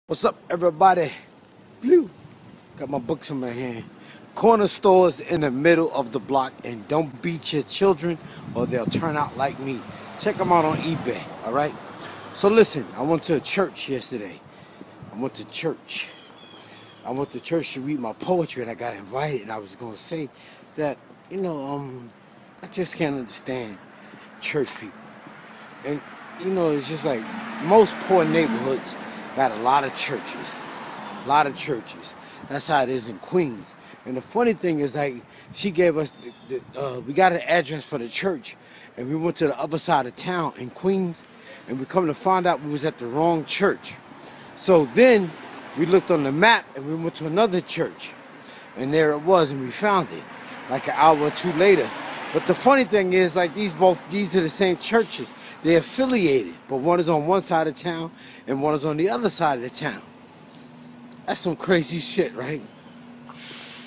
What's up, everybody? Blue. Got my books in my hand. Corner stores in the middle of the block, and don't beat your children or they'll turn out like me. Check them out on eBay, all right? So listen, I went to a church yesterday. I went to church to read my poetry, and I got invited, and I was going to say that, I just can't understand church people. And, it's just like most poor neighborhoods got a lot of churches. That's how it is in Queens. And the funny thing is, like, she gave us, we got an address for the church, and we went to the other side of town in Queens, and we come to find out we was at the wrong church. So then we looked on the map, and we went to another church, and there it was, and we found it, like an hour or two later. But the funny thing is, like, these are the same churches. They're affiliated, but one is on one side of town and one is on the other side of the town. That's some crazy shit, right?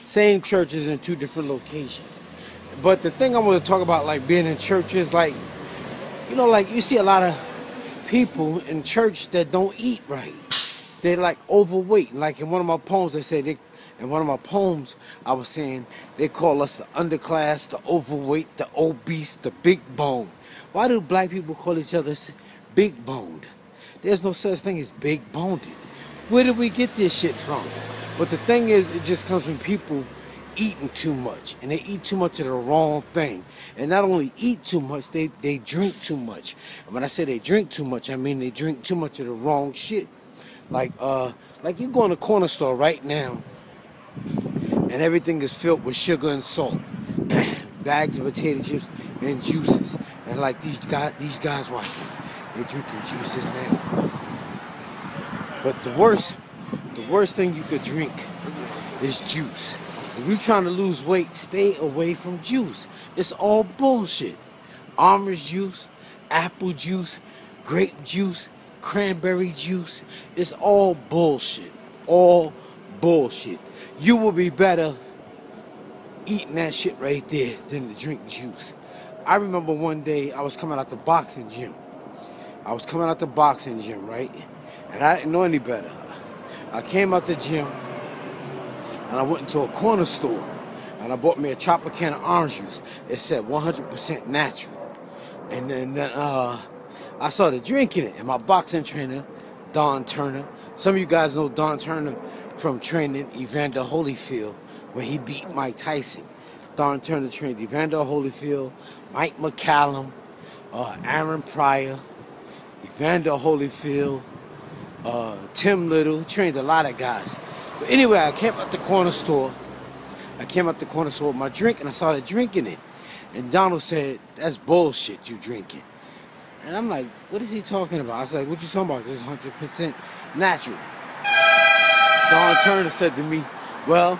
Same churches in two different locations. But the thing I want to talk about, like, being in churches, like, like, you see a lot of people in church that don't eat right. They're, like, overweight. Like, in one of my poems, I was saying they call us the underclass, the overweight, the obese, the big bone. Why do black people call each other big boned? There's no such thing as big boned. Where did we get this shit from? But the thing is, it just comes from people eating too much. And they eat too much of the wrong thing. And not only eat too much, they drink too much. And when I say they drink too much, I mean they drink too much of the wrong shit. Like you go in a corner store right now, and everything is filled with sugar and salt. Bags of potato chips and juices. And like these guys watching, they're drinking juices now. But the worst thing you could drink is juice. If you're trying to lose weight, stay away from juice. It's all bullshit. Orange juice, apple juice, grape juice, cranberry juice. It's all bullshit. All bullshit. You will be better eating that shit right there than to drink juice. I remember one day I was coming out the boxing gym. Right? And I didn't know any better. I came out the gym and I went into a corner store and I bought me a Tropicana orange juice. It said 100% natural. And then I started drinking it. And my boxing trainer, Don Turner, some of you guys know Don Turner from training Evander Holyfield when he beat Mike Tyson. Don Turner trained Evander Holyfield, Mike McCallum, Aaron Pryor, Evander Holyfield, Tim Little, trained a lot of guys. But anyway, I came out the corner store with my drink, and I started drinking it. And Donald said, "That's bullshit you drinking." And I'm like, what is he talking about? I was like, what you talking about? This is 100% natural. Don Turner said to me, "Well,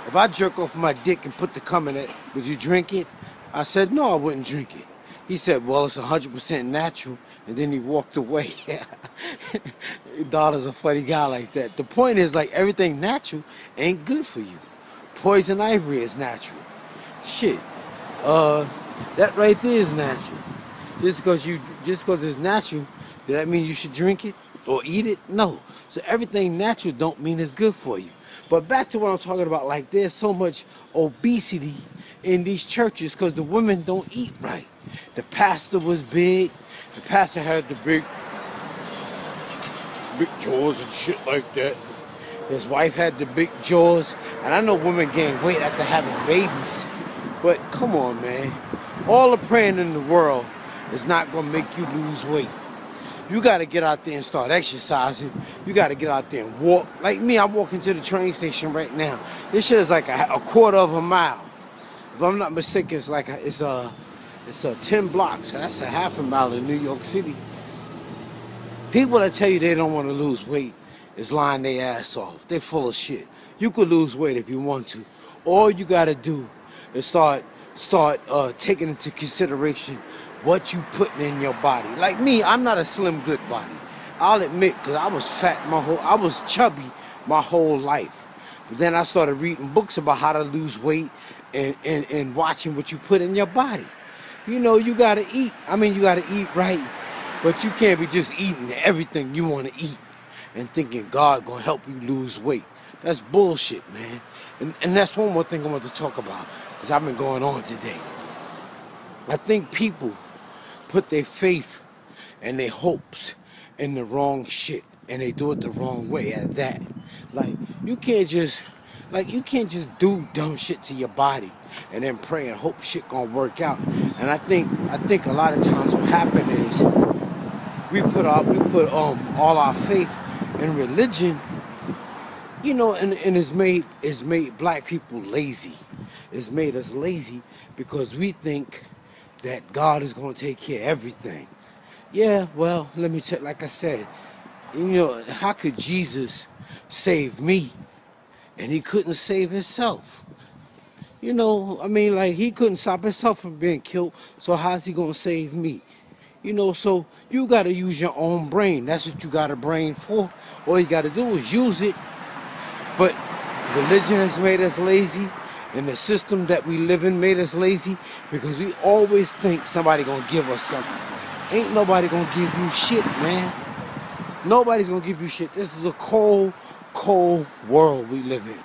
if I jerk off my dick and put the cum in it, would you drink it?" I said, "No, I wouldn't drink it." He said, "Well, it's 100% natural," and then he walked away. Donald's a funny guy like that. The point is, like, everything natural ain't good for you. Poison ivory is natural. Shit. That right there is natural. Just because it's natural, does that mean you should drink it or eat it? No. So everything natural don't mean it's good for you. But back to what I'm talking about, like, there's so much obesity in these churches because the women don't eat right. The pastor was big. The pastor had the big jaws and shit like that. His wife had the big jaws. And I know women gain weight after having babies. But come on, man. All the praying in the world is not going to make you lose weight. You got to get out there and start exercising. You got to get out there and walk. Like me, I'm walking to the train station right now. This shit is like a quarter of a mile. If I'm not mistaken, it's 10 blocks. That's a half a mile in New York City. People that tell you they don't want to lose weight is lying their ass off. They're full of shit. You could lose weight if you want to. All you got to do is start taking into consideration what you putting in your body. Like me, I'm not a slim good body. I'll admit, because I was chubby my whole life. But then I started reading books about how to lose weight and watching what you put in your body. You gotta eat. You gotta eat right. But you can't be just eating everything you want to eat. and thinking God gonna help you lose weight. That's bullshit, man. And that's one more thing I want to talk about, because I've been going on today. I think people put their faith and their hopes in the wrong shit, and they do it the wrong way at that. Like, you can't just do dumb shit to your body and then pray and hope shit gonna work out. And I think a lot of times what happen is we put all our faith in religion, you know, and it's made black people lazy. It's made us lazy because we think that God is gonna take care of everything. Yeah, well, let me check. Like I said, you know, how could Jesus save me and he couldn't save himself? You know, I mean, like, he couldn't stop himself from being killed, so how's he gonna save me? You know, so you gotta use your own brain. That's what you got a brain for. All you gotta do is use it. But religion has made us lazy, and the system that we live in made us lazy, because we always think somebody gonna give us something. Ain't nobody gonna give you shit, man. Nobody's gonna give you shit. This is a cold, cold world we live in.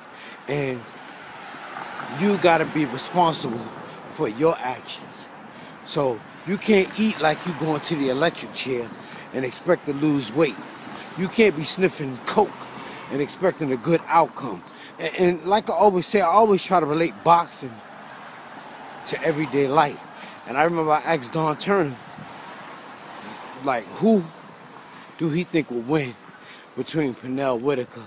And you gotta be responsible for your actions. So you can't eat like you going to the electric chair and expect to lose weight. You can't be sniffing coke and expecting a good outcome. And like I always say, I always try to relate boxing to everyday life. And I remember I asked Don Turner, like, who do he think will win between Pernell Whitaker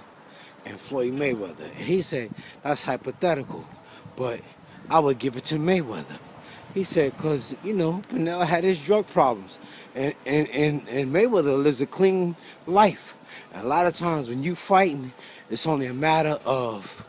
and Floyd Mayweather? And he said, that's hypothetical, but I would give it to Mayweather. He said, because, you know, Pernell had his drug problems, and Mayweather lives a clean life. And a lot of times when you fighting, it's only a matter of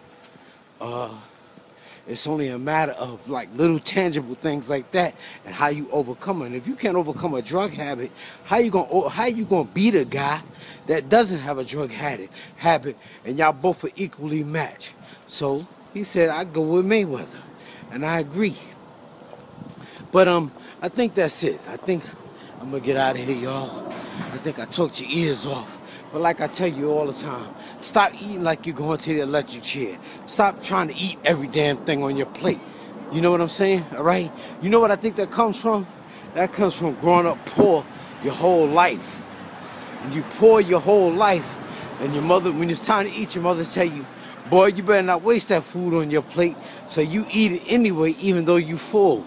like little tangible things like that, and how you overcome it. And if you can't overcome a drug habit, how you gonna beat a guy that doesn't have a drug habit, and y'all both are equally matched? So he said, I go with Mayweather, and I agree. But I think that's it. I think I'm gonna get out of here, y'all. I think I talked your ears off. But like I tell you all the time, stop eating like you're going to the electric chair. Stop trying to eat every damn thing on your plate. You know what I'm saying? All right? You know what I think that comes from? That comes from growing up poor your whole life. And you poor your whole life, and your mother, when it's time to eat, your mother tell you, boy, you better not waste that food on your plate. So you eat it anyway, even though you're full.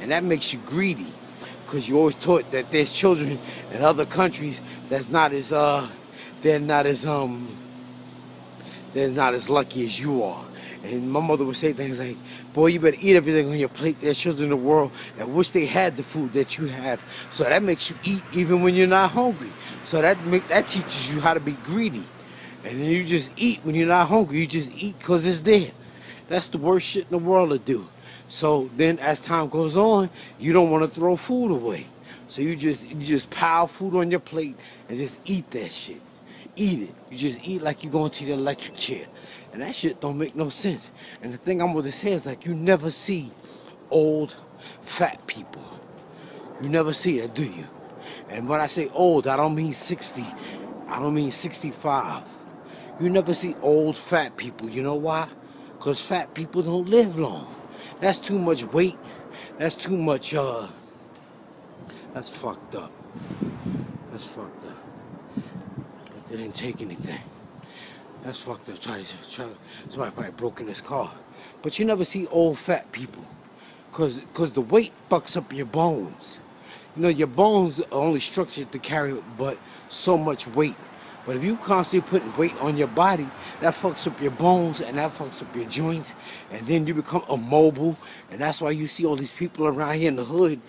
And that makes you greedy, because you always taught that there's children in other countries that's not as they're not as lucky as you are. And my mother would say things like, boy, you better eat everything on your plate. There's children in the world that wish they had the food that you have. So that makes you eat even when you're not hungry. So that teaches you how to be greedy. And then you just eat when you're not hungry. You just eat because it's there. That's the worst shit in the world to do. So then as time goes on, you don't want to throw food away. So you just pile food on your plate and just eat that shit. Eat it. You just eat like you're going to the electric chair. And that shit don't make no sense. And the thing I'm going to say is, like, you never see old, fat people. You never see that, do you? And when I say old, I don't mean 60. I don't mean 65. You never see old, fat people. You know why? Because fat people don't live long. That's too much weight. That's too much, that's fucked up. That's fucked up. They didn't take anything. That's fucked up. Somebody probably broke in his car. But you never see old fat people. Cause the weight fucks up your bones. You know, your bones are only structured to carry but so much weight. But if you constantly putting weight on your body, that fucks up your bones and that fucks up your joints, and then you become immobile. And that's why you see all these people around here in the hood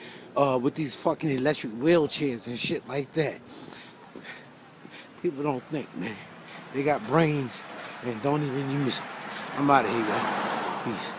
with these fucking electric wheelchairs and shit like that. People don't think, man. They got brains and don't even use them. I'm out of here, y'all. Peace.